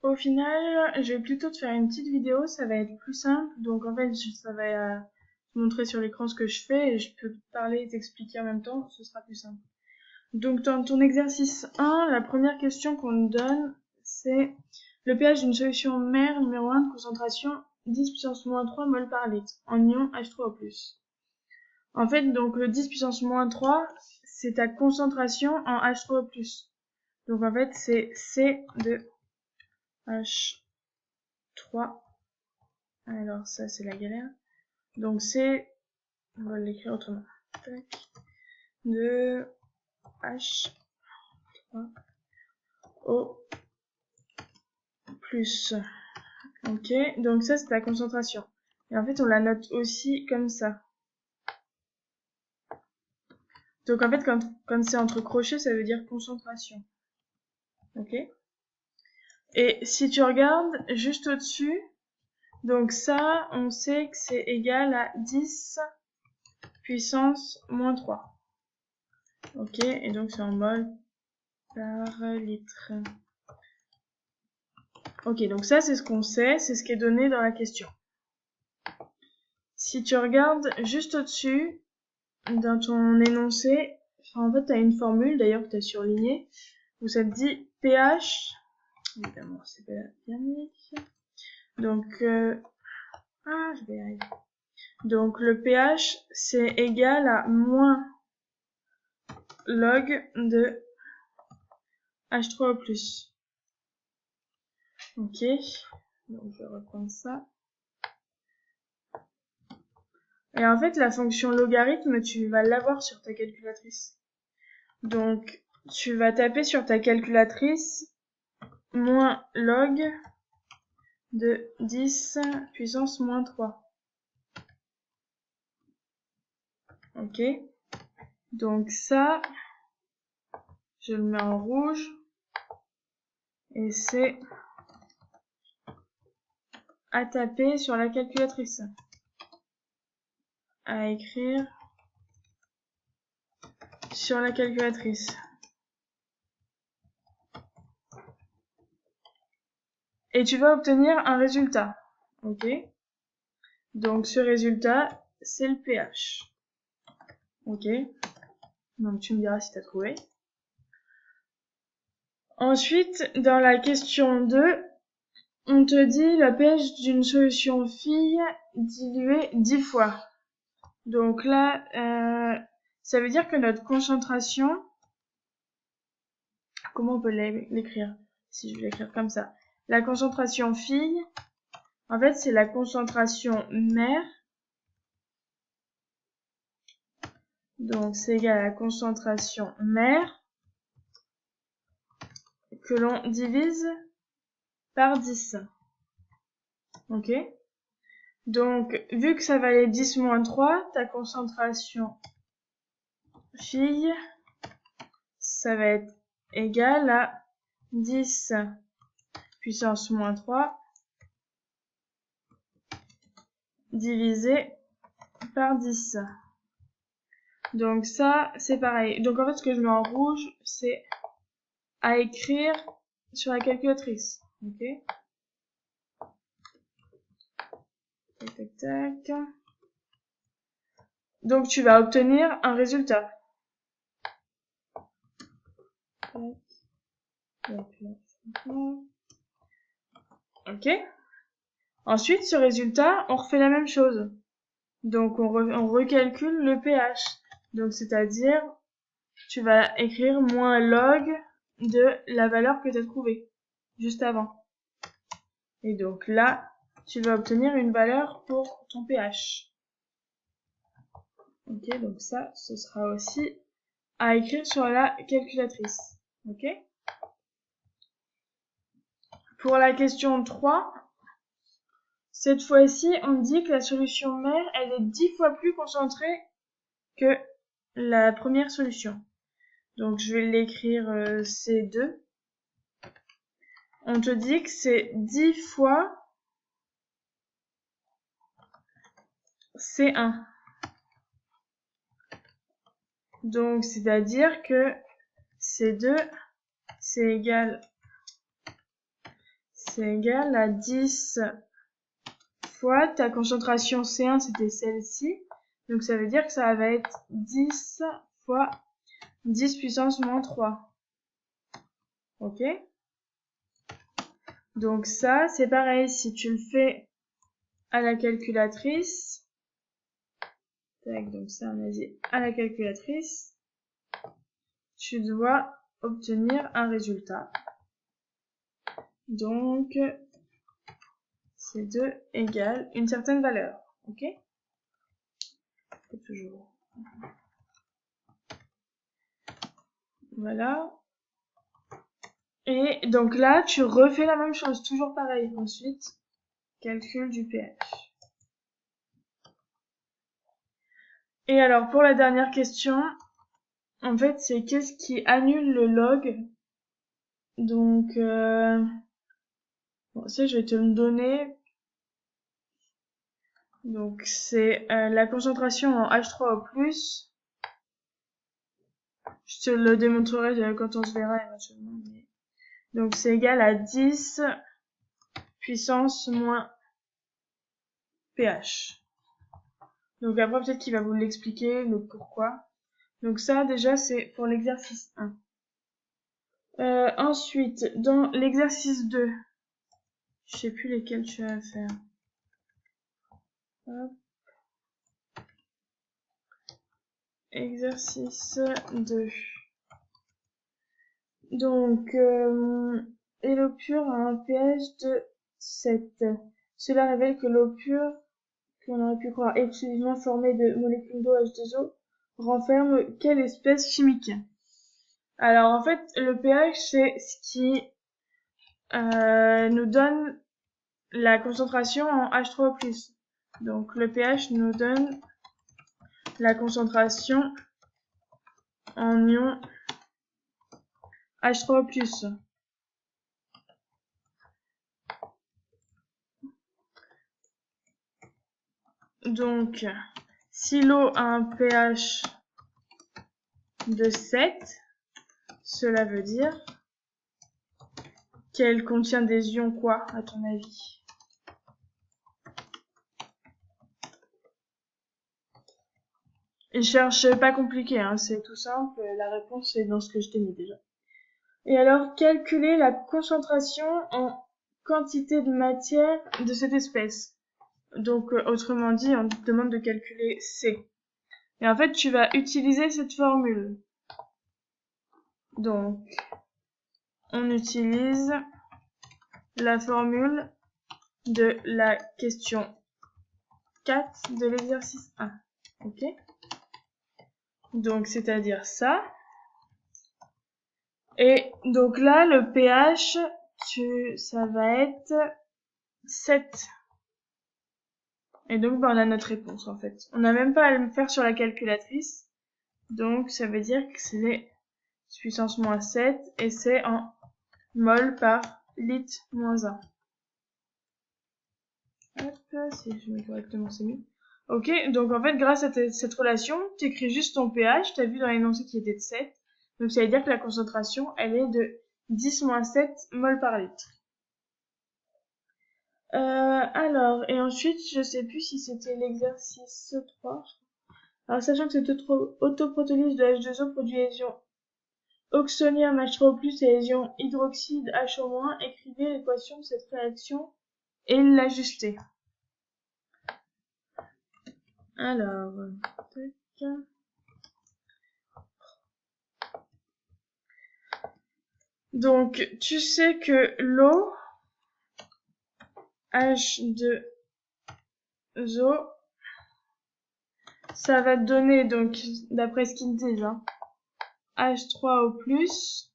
au final, je vais plutôt te faire une petite vidéo, ça va être plus simple. Donc en fait, ça va te montrer sur l'écran ce que je fais et je peux te parler et t'expliquer en même temps, ce sera plus simple. Donc dans ton exercice 1, la première question qu'on nous donne, c'est le pH d'une solution mère numéro 1 de concentration 10 puissance moins 3 mol par litre en ion H3O+. En fait, donc le 10 puissance moins 3, c'est ta concentration en H3O+. Donc en fait, c'est C de H3. Alors ça, c'est la galère. Donc c'est, on va l'écrire autrement. Tac. De H3O+. Ok, donc ça, c'est ta concentration. Et en fait, on la note aussi comme ça. Donc en fait, quand c'est entre crochets, ça veut dire concentration. Ok. Et si tu regardes juste au-dessus, donc ça, on sait que c'est égal à 10 puissance moins 3. Ok, et donc c'est en mol par litre. Ok, donc ça, c'est ce qu'on sait, c'est ce qui est donné dans la question. Si tu regardes juste au-dessus, dans ton énoncé, en fait, tu as une formule, d'ailleurs, que tu as surlignée, où ça te dit pH, évidemment, c'est pas bien mis. Donc, je vais y arriver. Donc, le pH, c'est égal à moins log de H3O+. Ok, donc je vais reprendre ça. Et en fait, la fonction logarithme, tu vas l'avoir sur ta calculatrice. Donc, tu vas taper sur ta calculatrice moins log de 10 puissance moins 3. Ok. Donc ça, je le mets en rouge. Et c'est à taper sur la calculatrice. À écrire sur la calculatrice. Et tu vas obtenir un résultat. Ok. Donc ce résultat, c'est le pH. Ok. Donc tu me diras si tu as trouvé. Ensuite, dans la question 2, on te dit le pH d'une solution fille diluée 10 fois. Donc là, ça veut dire que notre concentration, comment on peut l'écrire? Si je vais l'écrire comme ça. La concentration fille, en fait, c'est la concentration mère. Donc c'est égal à la concentration mère que l'on divise par 10. Ok? Donc, vu que ça valait 10 moins 3, ta concentration fille, ça va être égal à 10 puissance moins 3 divisé par 10. Donc ça, c'est pareil. Donc en fait, ce que je mets en rouge, c'est à écrire sur la calculatrice. Ok? Tac, tac, tac. Donc tu vas obtenir un résultat. Ok? Ensuite, ce résultat, on refait la même chose. Donc on recalcule le pH. Donc c'est-à-dire, tu vas écrire moins log de la valeur que tu as trouvée juste avant. Et donc là, tu vas obtenir une valeur pour ton pH. Ok, donc ça, ce sera aussi à écrire sur la calculatrice. Ok? Pour la question 3, cette fois-ci, on dit que la solution mère, elle est 10 fois plus concentrée que la première solution. Donc je vais l'écrire C2. On te dit que c'est 10 fois C1. Donc c'est-à-dire que C2, c'est égal c'est égal à 10 fois ta concentration C1, c'était celle-ci. Donc ça veut dire que ça va être 10 fois 10 puissance moins 3. Ok? Donc ça, c'est pareil, si tu le fais à la calculatrice, tac, donc ça on a dit à la calculatrice, tu dois obtenir un résultat. Donc, C2 égale une certaine valeur. Ok? Toujours. Voilà. Et donc là, tu refais la même chose, toujours pareil. Ensuite, calcul du pH. Et alors, pour la dernière question, en fait, c'est qu'est-ce qui annule le log? Donc, bon, ça, je vais te le donner. Donc, c'est la concentration en H3O+. Je te le démontrerai quand on se verra éventuellement. Donc, c'est égal à 10 puissance moins pH. Donc après, peut-être qu'il va vous l'expliquer, le pourquoi. Donc ça, déjà, c'est pour l'exercice 1. Ensuite, dans l'exercice 2, je sais plus lesquels tu as à faire. Hop. Exercice 2. Donc, et l'eau pure a un pH de 7. Cela révèle que l'eau pure, qu'on aurait pu croire exclusivement formée de molécules d'eau H2O, renferme quelle espèce chimique? Alors en fait, le pH, c'est ce qui nous donne la concentration en H3O+. Donc le pH nous donne la concentration en ion H3O+. Donc, si l'eau a un pH de 7, cela veut dire qu'elle contient des ions quoi, à ton avis? Et cherche pas compliqué, hein, c'est tout simple, la réponse est dans ce que je t'ai mis déjà. Et alors, calculer la concentration en quantité de matière de cette espèce. Donc, autrement dit, on te demande de calculer C. Et en fait, tu vas utiliser cette formule. Donc, on utilise la formule de la question 4 de l'exercice 1. Ok? Donc, c'est-à-dire ça. Et donc là, le pH, ça va être 7. Et donc, on a notre réponse, en fait. On n'a même pas à le faire sur la calculatrice. Donc, ça veut dire que c'est puissance moins 7 et c'est en mol par litre moins 1. Hop, si je mets correctement, c'est mieux. Ok, donc en fait, grâce à cette relation, tu écris juste ton pH. Tu as vu dans l'énoncé qui était de 7. Donc, ça veut dire que la concentration, elle est de 10 moins 7 mol par litre. Alors, et ensuite, je sais plus si c'était l'exercice 3. Alors, sachant que cette autoprotolyse de H2O produit les ions oxonium H3O+, et les ions hydroxyde HO-, écrivez l'équation de cette réaction et l'ajuster. Alors, tac. Donc, tu sais que l'eau H2O, ça va te donner, donc, d'après ce qu'ils disent, hein, H3O+, plus,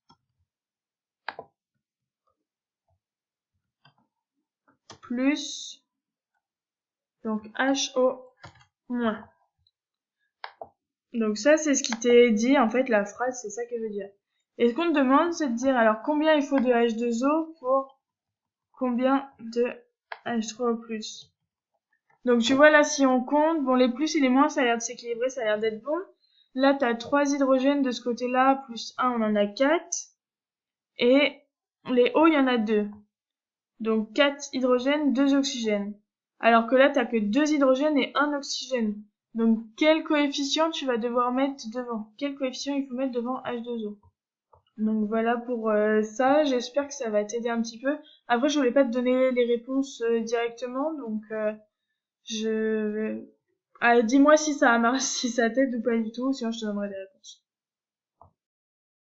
donc HO-. Donc ça, c'est ce qui t'est dit, en fait, la phrase, c'est ça qu'elle veut dire. Et ce qu'on te demande, c'est de dire, alors, combien il faut de H2O pour combien de H3O+. Donc, tu vois, là, si on compte, bon, les plus et les moins, ça a l'air de s'équilibrer, ça a l'air d'être bon. Là, t'as 3 hydrogènes de ce côté-là, plus 1, on en a 4. Et les O, il y en a 2. Donc 4 hydrogènes, 2 oxygènes. Alors que là, t'as que 2 hydrogènes et 1 oxygène. Donc quel coefficient tu vas devoir mettre devant? Quel coefficient il faut mettre devant H2O? Donc voilà pour ça, j'espère que ça va t'aider un petit peu. Après, je voulais pas te donner les réponses directement, donc je... dis-moi si ça marche, si ça t'aide ou pas du tout, sinon je te donnerai des réponses.